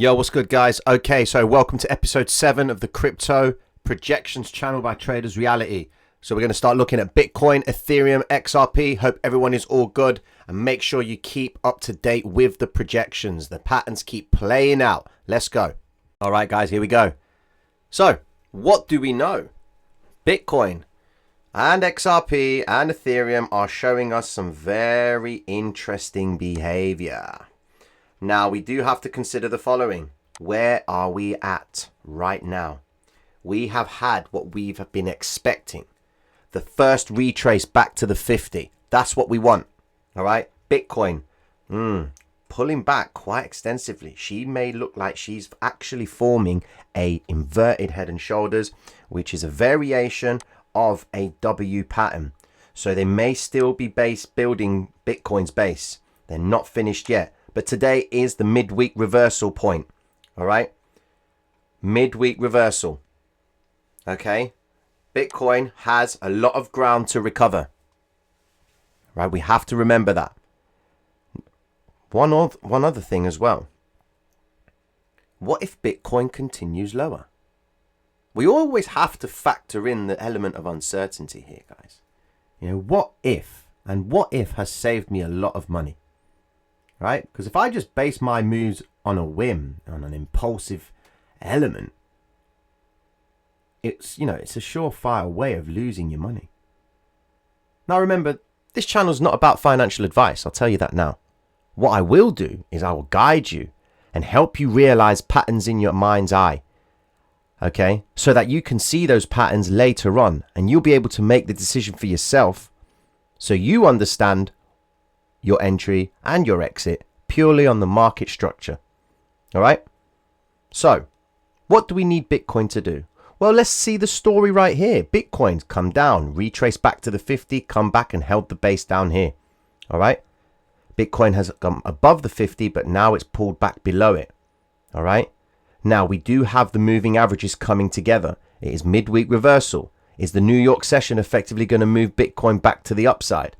Yo, what's good, guys? Okay, so welcome to episode 7 of the Crypto Projections channel by Traders Reality. So we're going to start looking at Bitcoin, Ethereum, XRP. Hope everyone is all good. And make sure you keep up to date with the projections. The patterns keep playing out. Let's go. All right, guys, here we go. So, what do we know? Bitcoin and XRP and Ethereum are showing us some very interesting behavior. Now, we do have to consider the following. Where are we at right now? We have had what we've been expecting. The first retrace back to the 50. That's what we want. All right. Bitcoin, pulling back quite extensively. She may look like she's actually forming a inverted head and shoulders, which is a variation of a W pattern. So they may still be building Bitcoin's base. They're not finished yet. But today is the midweek reversal point. All right. Midweek reversal. Okay. Bitcoin has a lot of ground to recover. Right. We have to remember that. One other thing as well. What if Bitcoin continues lower? We always have to factor in the element of uncertainty here, guys. You know, what if? And what if has saved me a lot of money. Right? Because if I just base my moves on a whim, on an impulsive element, it's a surefire way of losing your money. Now remember, this channel is not about financial advice. I'll tell you that now. What I will do is I will guide you and help you realize patterns in your mind's eye. Okay? So that you can see those patterns later on and you'll be able to make the decision for yourself so you understand your entry and your exit purely on the market structure. All right. So what do we need Bitcoin to do? Well, let's see the story right here. Bitcoin's come down, retraced back to the 50, come back and held the base down here. All right. Bitcoin has gone above the 50, but now it's pulled back below it. All right. Now we do have the moving averages coming together. It is midweek reversal. Is the New York session effectively going to move Bitcoin back to the upside?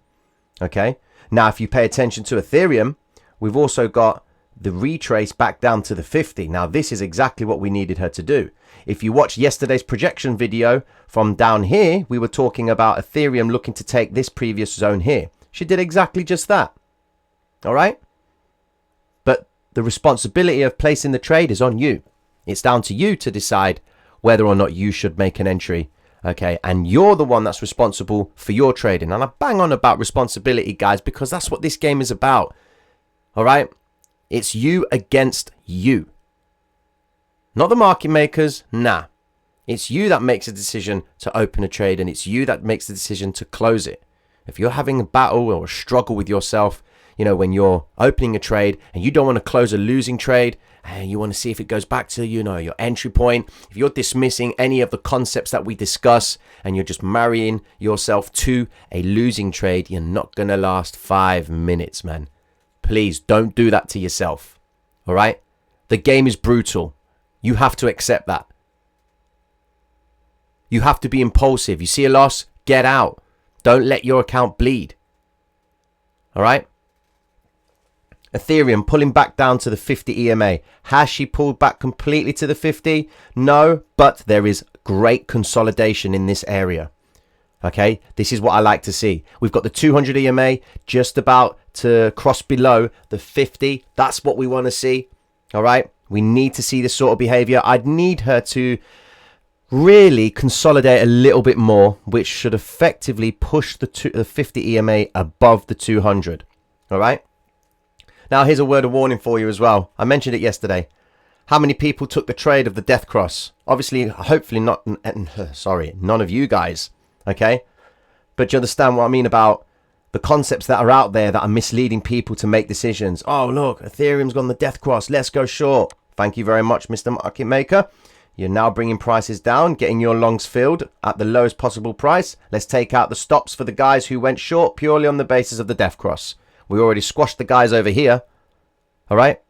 Okay. Now, if you pay attention to Ethereum, we've also got the retrace back down to the 50. Now, this is exactly what we needed her to do. If you watch yesterday's projection video from down here, we were talking about Ethereum looking to take this previous zone here. She did exactly just that. All right. But the responsibility of placing the trade is on you. It's down to you to decide whether or not you should make an entry. Okay, and you're the one that's responsible for your trading. And I bang on about responsibility, guys, because that's what this game is about. All right? It's you against you. Not the market makers, nah. It's you that makes a decision to open a trade, and it's you that makes the decision to close it. If you're having a battle or a struggle with yourself, when you're opening a trade and you don't want to close a losing trade, and you want to see if it goes back to, your entry point. If you're dismissing any of the concepts that we discuss and you're just marrying yourself to a losing trade, you're not going to last 5 minutes, man. Please don't do that to yourself. All right? The game is brutal. You have to accept that. You have to be impulsive. You see a loss, get out. Don't let your account bleed. All right? Ethereum pulling back down to the 50 EMA. Has she pulled back completely to the 50? No, but there is great consolidation in this area. Okay, this is what I like to see. We've got the 200 EMA just about to cross below the 50. That's what we want to see. All right, we need to see this sort of behavior. I'd need her to really consolidate a little bit more, which should effectively push the 50 EMA above the 200. All right. Now, here's a word of warning for you as well. I mentioned it yesterday. How many people took the trade of the death cross? Obviously, hopefully not. None of you guys. Okay. But you understand what I mean about the concepts that are out there that are misleading people to make decisions. Oh, look, Ethereum's gone the death cross. Let's go short. Thank you very much, Mr. Market Maker. You're now bringing prices down, getting your longs filled at the lowest possible price. Let's take out the stops for the guys who went short purely on the basis of the death cross. We already squashed the guys over here. All right.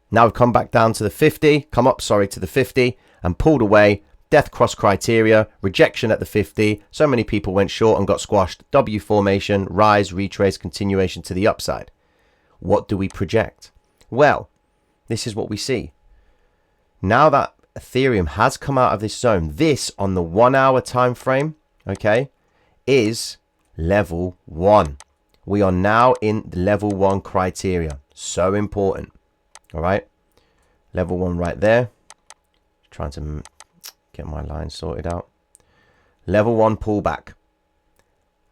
Now we've come back down to the 50, to the 50 and pulled away. Death cross criteria, rejection at the 50. So many people went short and got squashed. W formation, rise, retrace, continuation to the upside. What do we project? Well, this is what we see. Now that Ethereum has come out of this zone, this on the 1 hour time frame, okay, is level 1. We are now in the level 1 criteria. So important. All right. Level 1 right there. Trying to get my line sorted out. Level 1 pullback.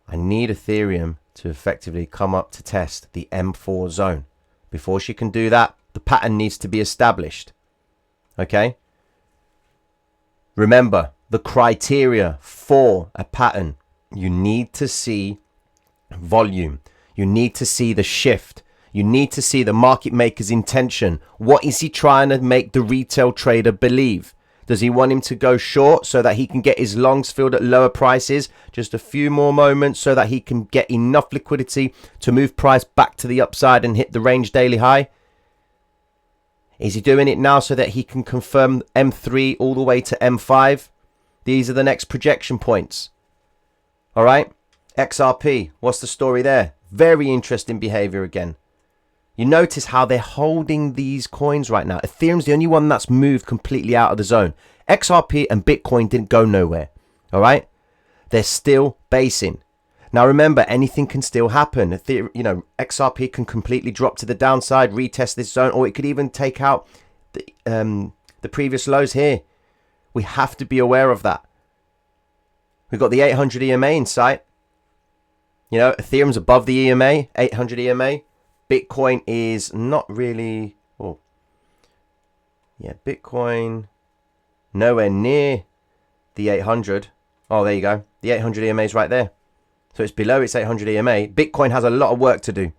I need Ethereum to effectively come up to test the M4 zone. Before she can do that, the pattern needs to be established. Okay. Remember, the criteria for a pattern, you need to see volume. You need to see the shift. You need to see the market maker's intention. What is he trying to make the retail trader believe? Does he want him to go short so that he can get his longs filled at lower prices? Just a few more moments so that he can get enough liquidity to move price back to the upside and hit the range daily high? Is he doing it now so that he can confirm M3 all the way to M5? These are the next projection points. All right. XRP. What's the story there? Very interesting behavior again. You notice how they're holding these coins right now. Ethereum's the only one that's moved completely out of the zone. XRP and Bitcoin didn't go nowhere. All right. They're still basing. Now, remember, anything can still happen. XRP can completely drop to the downside, retest this zone, or it could even take out the previous lows here. We have to be aware of that. We've got the 800 EMA in sight. Ethereum's above the EMA, 800 EMA. Bitcoin is not really... Oh, yeah, Bitcoin nowhere near the 800. Oh, there you go. The 800 EMA is right there. So it's below its 800 EMA. Bitcoin has a lot of work to do.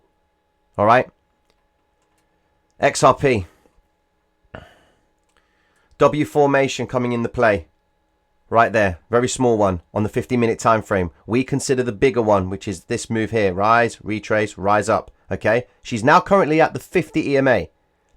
All right. XRP. W formation coming into play. Right there. Very small one on the 50-minute time frame. We consider the bigger one, which is this move here. Rise, retrace, rise up. Okay. She's now currently at the 50 EMA.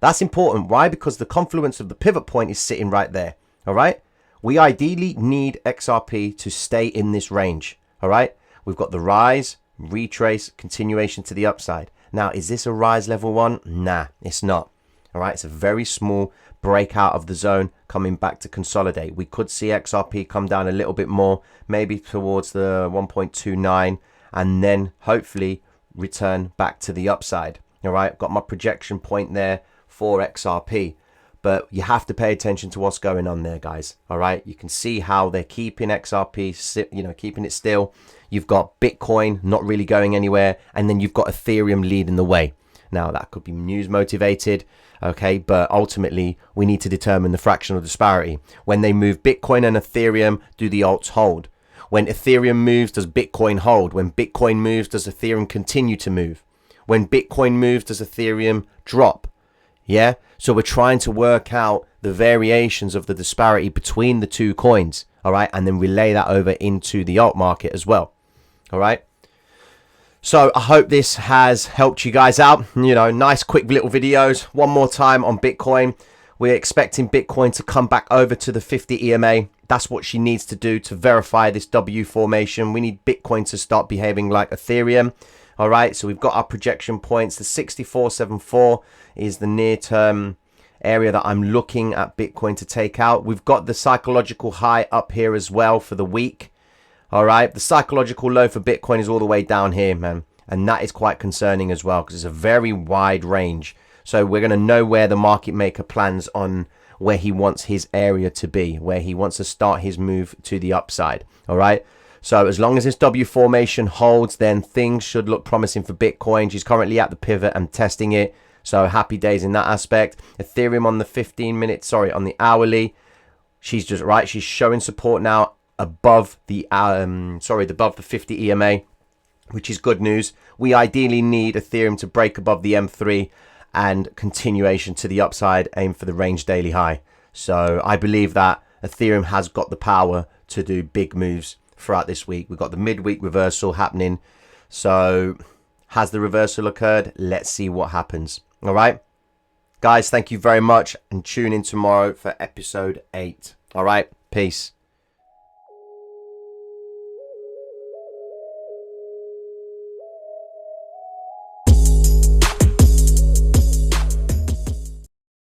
That's important. Why? Because the confluence of the pivot point is sitting right there. All right. We ideally need XRP to stay in this range. All right. We've got the rise, retrace, continuation to the upside. Now, is this a rise level 1? Nah, it's not. All right, it's a very small breakout of the zone coming back to consolidate. We could see XRP come down a little bit more, maybe towards the 1.29, and then hopefully return back to the upside. All right, got my projection point there for XRP. But you have to pay attention to what's going on there, guys. All right, you can see how they're keeping XRP, keeping it still. You've got Bitcoin not really going anywhere, and then you've got Ethereum leading the way. Now, that could be news motivated, okay, but ultimately we need to determine the fractional disparity. When they move Bitcoin and Ethereum, do the alts hold? When Ethereum moves, does Bitcoin hold? When Bitcoin moves, does Ethereum continue to move? When Bitcoin moves, does Ethereum drop? Yeah, so we're trying to work out the variations of the disparity between the two coins, all right, and then relay that over into the alt market as well. All right. So I hope this has helped you guys out. Nice quick little videos. One more time on Bitcoin. We're expecting Bitcoin to come back over to the 50 EMA. That's what she needs to do to verify this W formation. We need Bitcoin to start behaving like Ethereum. All right. So we've got our projection points. The 6474 is the near term area that I'm looking at Bitcoin to take out. We've got the psychological high up here as well for the week. All right, the psychological low for Bitcoin is all the way down here, man. And that is quite concerning as well because it's a very wide range. So we're going to know where the market maker plans on where he wants his area to be, where he wants to start his move to the upside. All right. So as long as this W formation holds, then things should look promising for Bitcoin. She's currently at the pivot and testing it. So happy days in that aspect. Ethereum on the 15-minute, on the hourly. She's just right. She's showing support now above the above the 50 EMA, which is good news. We ideally need Ethereum to break above the M3 and continuation to the upside, aim for the range daily high. So I believe that Ethereum has got the power to do big moves throughout this week. We've got the midweek reversal happening. So has the reversal occurred? Let's see what happens. All right, guys, thank you very much, and tune in tomorrow for episode 8. All right, peace.